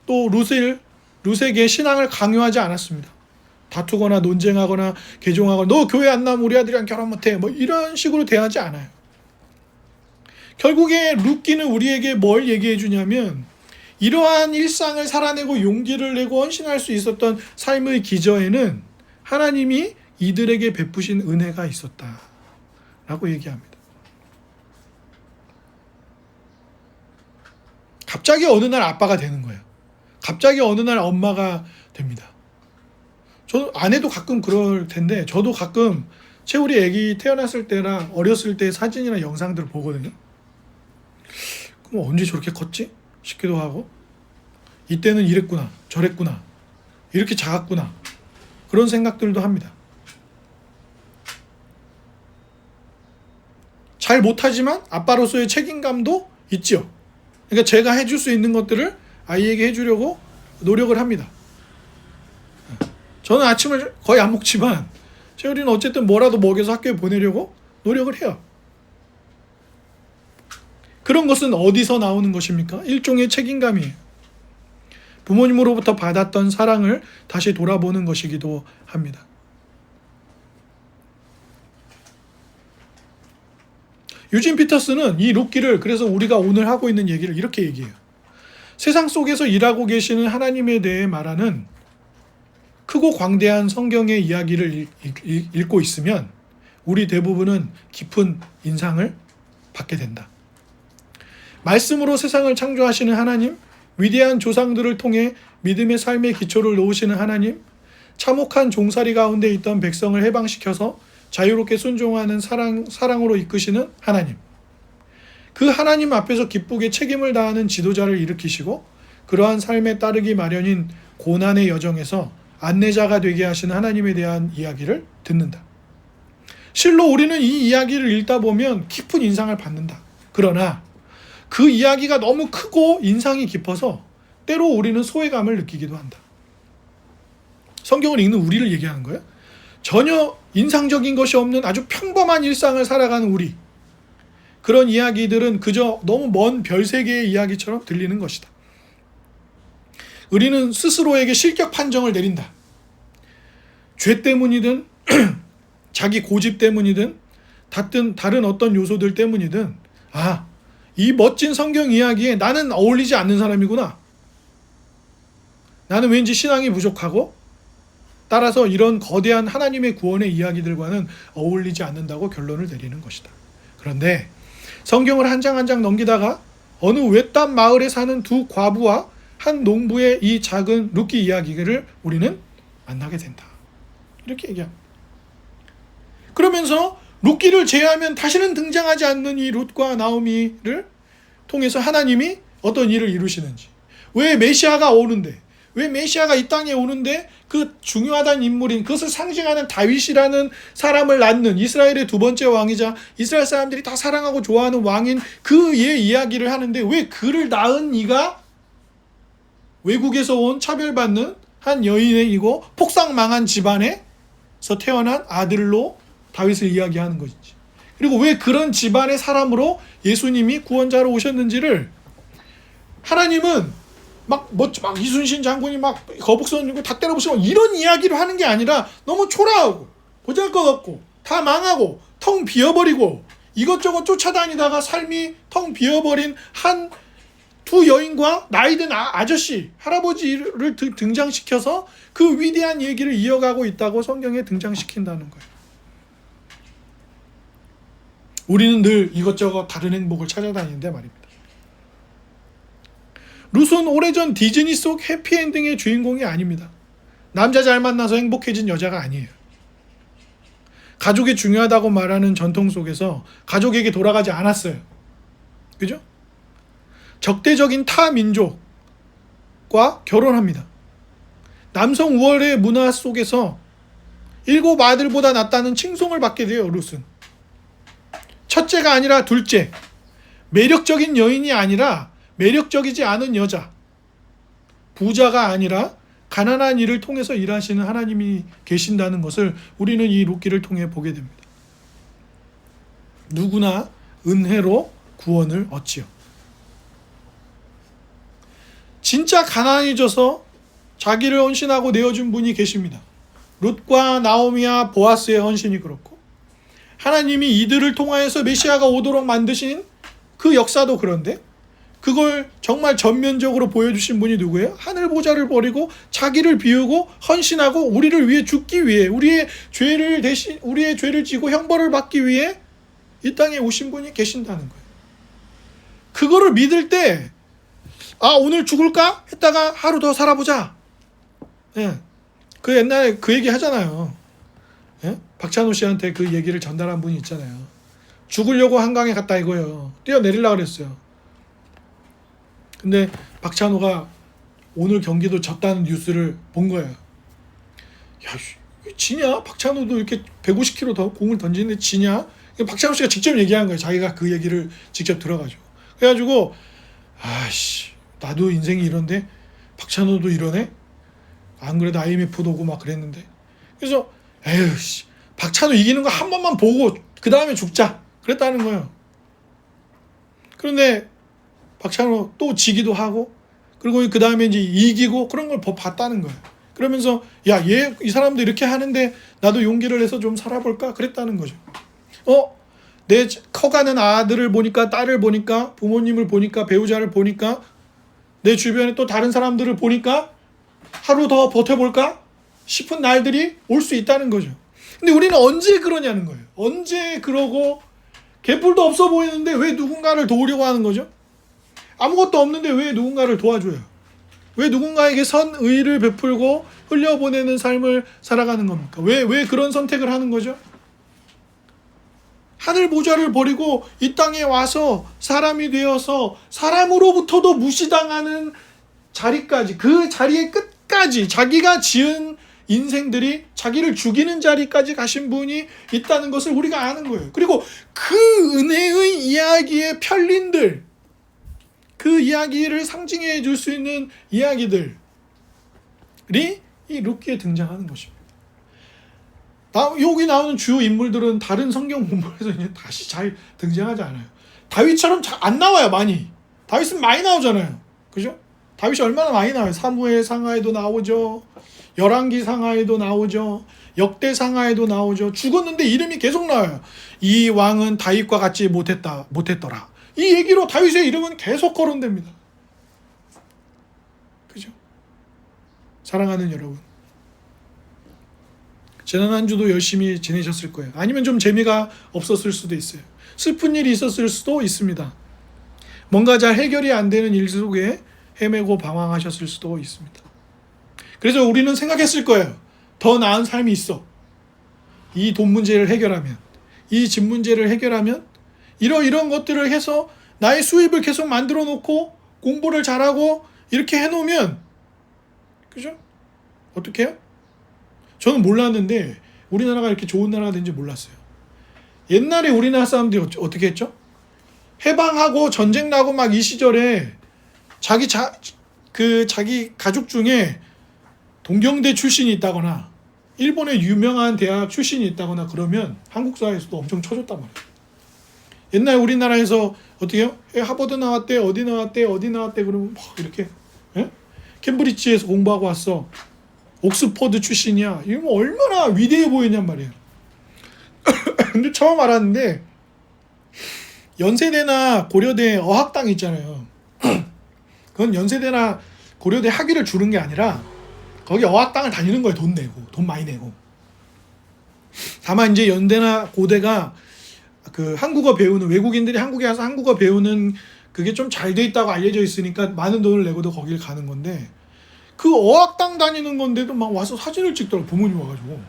또 룻에게 신앙을 강요하지 않았습니다. 다투거나 논쟁하거나 개종하거나 너 교회 안 나면 우리 아들이랑 결혼 못해 뭐 이런 식으로 대하지 않아요. 결국에 룻기는 우리에게 뭘 얘기해 주냐면 이러한 일상을 살아내고 용기를 내고 헌신할 수 있었던 삶의 기저에는 하나님이 이들에게 베푸신 은혜가 있었다라고 얘기합니다. 갑자기 어느 날 아빠가 되는 거예요. 갑자기 어느 날 엄마가 됩니다. 저 아내도 가끔 그럴 텐데 저도 가끔 채우리 아기 태어났을 때나 어렸을 때 사진이나 영상들을 보거든요. 그럼 언제 저렇게 컸지? 싶기도 하고 이때는 이랬구나 저랬구나 이렇게 작았구나 그런 생각들도 합니다. 잘 못하지만 아빠로서의 책임감도 있죠. 그러니까 제가 해줄 수 있는 것들을 아이에게 해주려고 노력을 합니다. 저는 아침을 거의 안 먹지만 채우리는 어쨌든 뭐라도 먹여서 학교에 보내려고 노력을 해요. 그런 것은 어디서 나오는 것입니까? 일종의 책임감이에요. 부모님으로부터 받았던 사랑을 다시 돌아보는 것이기도 합니다. 유진 피터스는 이 룻기를 그래서 우리가 오늘 하고 있는 얘기를 이렇게 얘기해요. 세상 속에서 일하고 계시는 하나님에 대해 말하는 크고 광대한 성경의 이야기를 읽고 있으면 우리 대부분은 깊은 인상을 받게 된다. 말씀으로 세상을 창조하시는 하나님, 위대한 조상들을 통해 믿음의 삶의 기초를 놓으시는 하나님, 참혹한 종살이 가운데 있던 백성을 해방시켜서 자유롭게 순종하는 사랑으로 이끄시는 하나님. 그 하나님 앞에서 기쁘게 책임을 다하는 지도자를 일으키시고 그러한 삶에 따르기 마련인 고난의 여정에서 안내자가 되게 하시는 하나님에 대한 이야기를 듣는다. 실로 우리는 이 이야기를 읽다 보면 깊은 인상을 받는다. 그러나 그 이야기가 너무 크고 인상이 깊어서 때로 우리는 소외감을 느끼기도 한다. 성경을 읽는 우리를 얘기하는 거예요. 전혀 인상적인 것이 없는 아주 평범한 일상을 살아가는 우리. 그런 이야기들은 그저 너무 먼 별세계의 이야기처럼 들리는 것이다. 우리는 스스로에게 실격 판정을 내린다. 죄 때문이든 자기 고집 때문이든 다른 어떤 요소들 때문이든 이 멋진 성경 이야기에 나는 어울리지 않는 사람이구나. 나는 왠지 신앙이 부족하고 따라서 이런 거대한 하나님의 구원의 이야기들과는 어울리지 않는다고 결론을 내리는 것이다. 그런데 성경을 한 장 한 장 넘기다가 어느 외딴 마을에 사는 두 과부와 한 농부의 이 작은 룻기 이야기를 우리는 만나게 된다. 이렇게 얘기합니다. 그러면서 룻기를 제외하면 다시는 등장하지 않는 이 룻과 나오미를 통해서 하나님이 어떤 일을 이루시는지, 왜 메시아가 오는데, 왜 메시아가 이 땅에 오는데 그 중요하다는 인물인 그것을 상징하는 다윗이라는 사람을 낳는 이스라엘의 두 번째 왕이자 이스라엘 사람들이 다 사랑하고 좋아하는 왕인 그의 이야기를 하는데 왜 그를 낳은 이가 외국에서 온 차별받는 한 여인이고 폭삭망한 집안에서 태어난 아들로 다윗을 이야기하는 것인지, 그리고 왜 그런 집안의 사람으로 예수님이 구원자로 오셨는지를 하나님은 막 이순신 장군이 막 거북선 다 때려부시고 이런 이야기를 하는 게 아니라 너무 초라하고 보잘것없고 다 망하고 텅 비어버리고 이것저것 쫓아다니다가 삶이 텅 비어버린 두 여인과 나이든 아저씨, 할아버지를 등장시켜서 그 위대한 얘기를 이어가고 있다고 성경에 등장시킨다는 거예요. 우리는 늘 이것저것 다른 행복을 찾아다니는데 말입니다. 룻은 오래전 디즈니 속 해피엔딩의 주인공이 아닙니다. 남자 잘 만나서 행복해진 여자가 아니에요. 가족이 중요하다고 말하는 전통 속에서 가족에게 돌아가지 않았어요. 그죠? 적대적인 타 민족과 결혼합니다. 남성 우월의 문화 속에서 7 아들보다 낫다는 칭송을 받게 돼요. 룻은. 첫째가 아니라 둘째, 매력적인 여인이 아니라 매력적이지 않은 여자, 부자가 아니라 가난한 일을 통해서 일하시는 하나님이 계신다는 것을 우리는 이 룻기를 통해 보게 됩니다. 누구나 은혜로 구원을 얻지요. 진짜 가난해져서 자기를 헌신하고 내어준 분이 계십니다. 룻과 나오미와 보아스의 헌신이 그렇고, 하나님이 이들을 통하여서 메시아가 오도록 만드신 그 역사도 그런데, 그걸 정말 전면적으로 보여주신 분이 누구예요? 하늘 보좌를 버리고 자기를 비우고 헌신하고 우리를 위해 죽기 위해, 우리의 죄를 지고 형벌을 받기 위해 이 땅에 오신 분이 계신다는 거예요. 그거를 믿을 때 오늘 죽을까? 했다가 하루 더 살아보자. 예. 그 옛날에 그 얘기 하잖아요. 예? 박찬호 씨한테 그 얘기를 전달한 분이 있잖아요. 죽으려고 한강에 갔다 이거예요. 뛰어내리려고 그랬어요. 근데 박찬호가 오늘 경기도 졌다는 뉴스를 본 거예요. 야, 지냐? 박찬호도 이렇게 150km 더 공을 던지는데 지냐? 박찬호 씨가 직접 얘기한 거예요. 자기가 그 얘기를 직접 들어가지고. 그래가지고 나도 인생이 이런데 박찬호도 이러네? 안 그래도 IMF도 오고 막 그랬는데. 그래서 박찬호 이기는 거 한 번만 보고 그 다음에 죽자 그랬다는 거예요. 그런데 박찬호 또 지기도 하고, 그리고 그 다음에 이제 이기고 그런 걸 봤다는 거예요. 그러면서 이 사람도 이렇게 하는데 나도 용기를 내서 좀 살아볼까 그랬다는 거죠. 내 커가는 아들을 보니까, 딸을 보니까, 부모님을 보니까, 배우자를 보니까, 내 주변에 또 다른 사람들을 보니까 하루 더 버텨볼까 싶은 날들이 올 수 있다는 거죠. 근데 우리는 언제 그러냐는 거예요. 언제 그러고 개뿔도 없어 보이는데 왜 누군가를 도우려고 하는 거죠? 아무것도 없는데 왜 누군가를 도와줘요? 왜 누군가에게 선의를 베풀고 흘려보내는 삶을 살아가는 겁니까? 왜 그런 선택을 하는 거죠? 하늘 보좌를 버리고 이 땅에 와서 사람이 되어서 사람으로부터도 무시당하는 자리까지, 그 자리의 끝까지 자기가 지은 인생들이 자기를 죽이는 자리까지 가신 분이 있다는 것을 우리가 아는 거예요. 그리고 그 은혜의 이야기의 편린들, 그 이야기를 상징해 줄 수 있는 이야기들이 이 룻기에 등장하는 것입니다. 여기 나오는 주요 인물들은 다른 성경 본문에서 이제 다시 잘 등장하지 않아요. 다윗처럼 잘 안 나와요, 많이. 다윗은 많이 나오잖아요. 그죠? 다윗이 얼마나 많이 나와요. 사무엘 상하에도 나오죠. 열왕기 상하에도 나오죠. 역대 상하에도 나오죠. 죽었는데 이름이 계속 나와요. 이 왕은 다윗과 같지 못했더라. 이 얘기로 다윗의 이름은 계속 거론됩니다. 그죠? 사랑하는 여러분, 지난 한 주도 열심히 지내셨을 거예요. 아니면 좀 재미가 없었을 수도 있어요. 슬픈 일이 있었을 수도 있습니다. 뭔가 잘 해결이 안 되는 일 속에 헤매고 방황하셨을 수도 있습니다. 그래서 우리는 생각했을 거예요. 더 나은 삶이 있어. 이 돈 문제를 해결하면, 이 집 문제를 해결하면, 이런 것들을 해서 나의 수입을 계속 만들어 놓고 공부를 잘하고 이렇게 해놓으면, 그죠? 어떻게 해요? 저는 몰랐는데 우리나라가 이렇게 좋은 나라가 된지 몰랐어요. 옛날에 우리나라 사람들이 어떻게 했죠? 해방하고 전쟁 나고 막 이 시절에 자기 가족 중에 동경대 출신이 있다거나 일본의 유명한 대학 출신이 있다거나 그러면 한국 사회에서도 엄청 쳐줬단 말이에요. 옛날 우리나라에서 어떻게 해요? 하버드 나왔대, 어디 나왔대 그러면 막 이렇게 캠브리지에서 공부하고 왔어. 옥스퍼드 출신이야. 이거 뭐 얼마나 위대해 보이냔 말이에요. 근데 처음 알았는데 연세대나 고려대 어학당 있잖아요. 그건 연세대나 고려대 학위를 주는 게 아니라 거기 어학당을 다니는 거예요. 돈 많이 내고. 다만 이제 연대나 고대가 그 한국어 배우는, 외국인들이 한국에 와서 한국어 배우는 그게 좀 잘 돼 있다고 알려져 있으니까 많은 돈을 내고도 거길 가는 건데, 그 어학당 다니는 건데도 막 와서 사진을 찍더라고. 부모님 와가지고.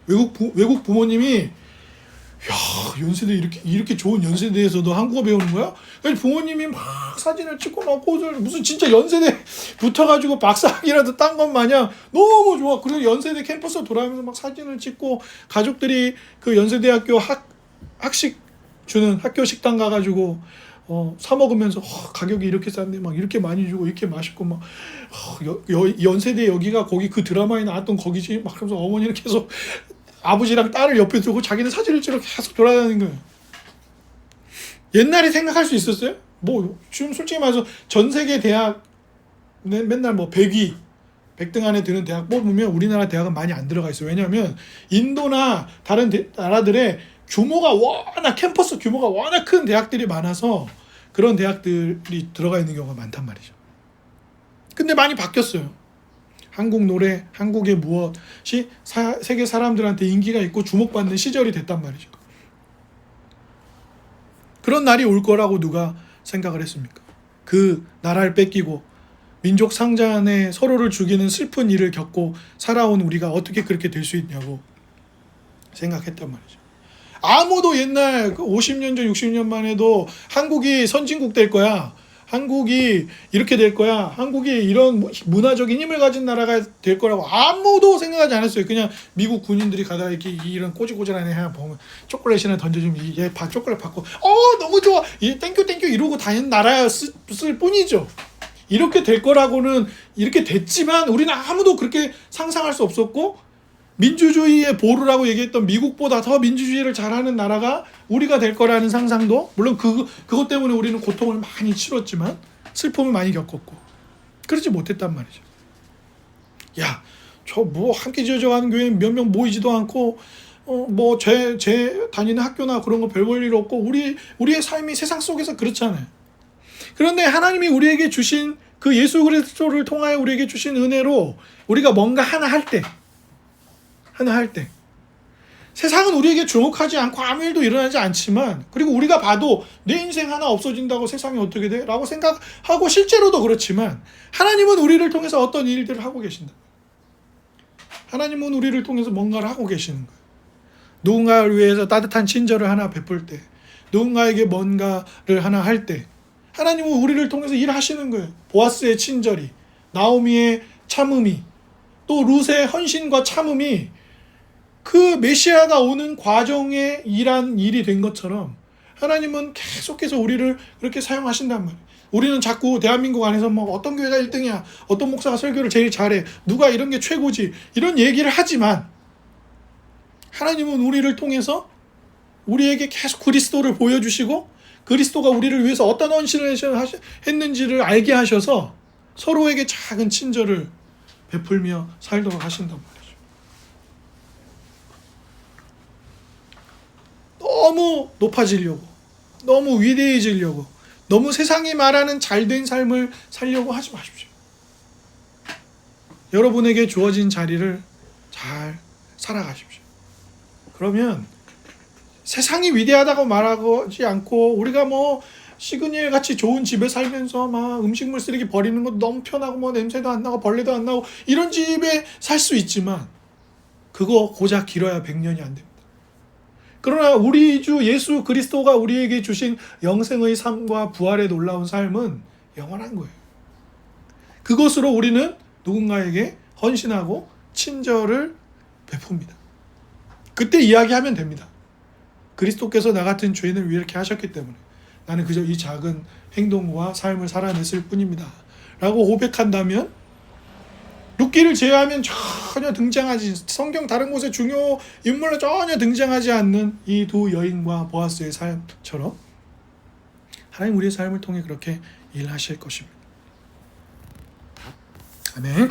외국 부모님이, 야, 연세대 이렇게 좋은 연세대에서도 한국어 배우는 거야? 그래서 부모님이 막 사진을 찍고 막 포즈를, 무슨 진짜 연세대 붙어가지고 박사학위라도 딴 것 마냥 너무 좋아. 그리고 연세대 캠퍼스 돌아가면서 막 사진을 찍고, 가족들이 그 연세대학교 학식 주는 학교 식당 가가지고 사 먹으면서 가격이 이렇게 싼데 막 이렇게 많이 주고 이렇게 맛있고 막 연세대 여기가 거기 그 드라마에 나왔던 거기지 막 그러면서 어머니는 계속 아버지랑 딸을 옆에 두고 자기는 사진을 찍으러 계속 돌아다니는 거예요. 옛날에 생각할 수 있었어요? 뭐 지금 솔직히 말해서 전 세계 대학 맨날 뭐 100등 안에 드는 대학 뽑으면 우리나라 대학은 많이 안 들어가 있어요. 왜냐하면 인도나 다른 나라들의 규모가 워낙, 캠퍼스 규모가 워낙 큰 대학들이 많아서 그런 대학들이 들어가 있는 경우가 많단 말이죠. 근데 많이 바뀌었어요. 한국 노래, 한국의 무엇이 세계 사람들한테 인기가 있고 주목받는 시절이 됐단 말이죠. 그런 날이 올 거라고 누가 생각을 했습니까? 그 나라를 뺏기고 민족 상잔에 서로를 죽이는 슬픈 일을 겪고 살아온 우리가 어떻게 그렇게 될 수 있냐고 생각했단 말이죠. 아무도 옛날 50년 전 60년만 해도 한국이 선진국 될 거야, 한국이 이렇게 될 거야, 한국이 이런 문화적인 힘을 가진 나라가 될 거라고 아무도 생각하지 않았어요. 그냥 미국 군인들이 가다가 이렇게 이런 꼬질꼬질한 애 하나 보면 초콜릿이나 던져주면 얘 초콜릿 받고 너무 좋아, 땡큐 이러고 다니는 나라였을 뿐이죠. 이렇게 될 거라고는, 이렇게 됐지만 우리는 아무도 그렇게 상상할 수 없었고, 민주주의의 보루라고 얘기했던 미국보다 더 민주주의를 잘하는 나라가 우리가 될 거라는 상상도, 물론 그것 때문에 우리는 고통을 많이 치렀지만 슬픔을 많이 겪었고 그러지 못했단 말이죠. 야, 저 뭐 함께 지어져가는 교회 몇 명 모이지도 않고 뭐 제 다니는 학교나 그런 거 별 볼 일 없고 우리의 삶이 세상 속에서 그렇잖아요. 그런데 하나님이 우리에게 주신 그 예수 그리스도를 통하여 우리에게 주신 은혜로 우리가 뭔가 하나 할 때 세상은 우리에게 주목하지 않고 아무 일도 일어나지 않지만, 그리고 우리가 봐도 내 인생 하나 없어진다고 세상이 어떻게 돼? 라고 생각하고 실제로도 그렇지만, 하나님은 우리를 통해서 어떤 일들을 하고 계신다. 하나님은 우리를 통해서 뭔가를 하고 계시는 거예요. 누군가를 위해서 따뜻한 친절을 하나 베풀 때, 누군가에게 뭔가를 하나 할 때 하나님은 우리를 통해서 일하시는 거예요. 보아스의 친절이, 나오미의 참음이, 또 룻의 헌신과 참음이 그 메시아가 오는 과정에 일한 일이 된 것처럼 하나님은 계속해서 우리를 그렇게 사용하신단 말이에요. 우리는 자꾸 대한민국 안에서 뭐 어떤 교회가 1등이야, 어떤 목사가 설교를 제일 잘해, 누가 이런 게 최고지, 이런 얘기를 하지만 하나님은 우리를 통해서 우리에게 계속 그리스도를 보여주시고, 그리스도가 우리를 위해서 어떤 헌신을 했는지를 알게 하셔서 서로에게 작은 친절을 베풀며 살도록 하신단 말이에요. 너무 높아지려고, 너무 위대해지려고, 너무 세상이 말하는 잘된 삶을 살려고 하지 마십시오. 여러분에게 주어진 자리를 잘 살아가십시오. 그러면 세상이 위대하다고 말하지 않고, 우리가 뭐 시그니엘 같이 좋은 집에 살면서 막 음식물 쓰레기 버리는 것도 너무 편하고 뭐 냄새도 안 나고 벌레도 안 나고 이런 집에 살 수 있지만 그거 고작 길어야 100년이 안 됩니다. 그러나 우리 주 예수 그리스도가 우리에게 주신 영생의 삶과 부활의 놀라운 삶은 영원한 거예요. 그것으로 우리는 누군가에게 헌신하고 친절을 베풉니다. 그때 이야기하면 됩니다. 그리스도께서 나 같은 죄인을 위해 이렇게 하셨기 때문에 나는 그저 이 작은 행동과 삶을 살아냈을 뿐입니다 라고 고백한다면, 룻기를 제외하면 전혀 등장하지, 성경 다른 곳에 중요 인물로 전혀 등장하지 않는 이 두 여인과 보아스의 삶처럼 하나님 우리의 삶을 통해 그렇게 일하실 것입니다. 아멘.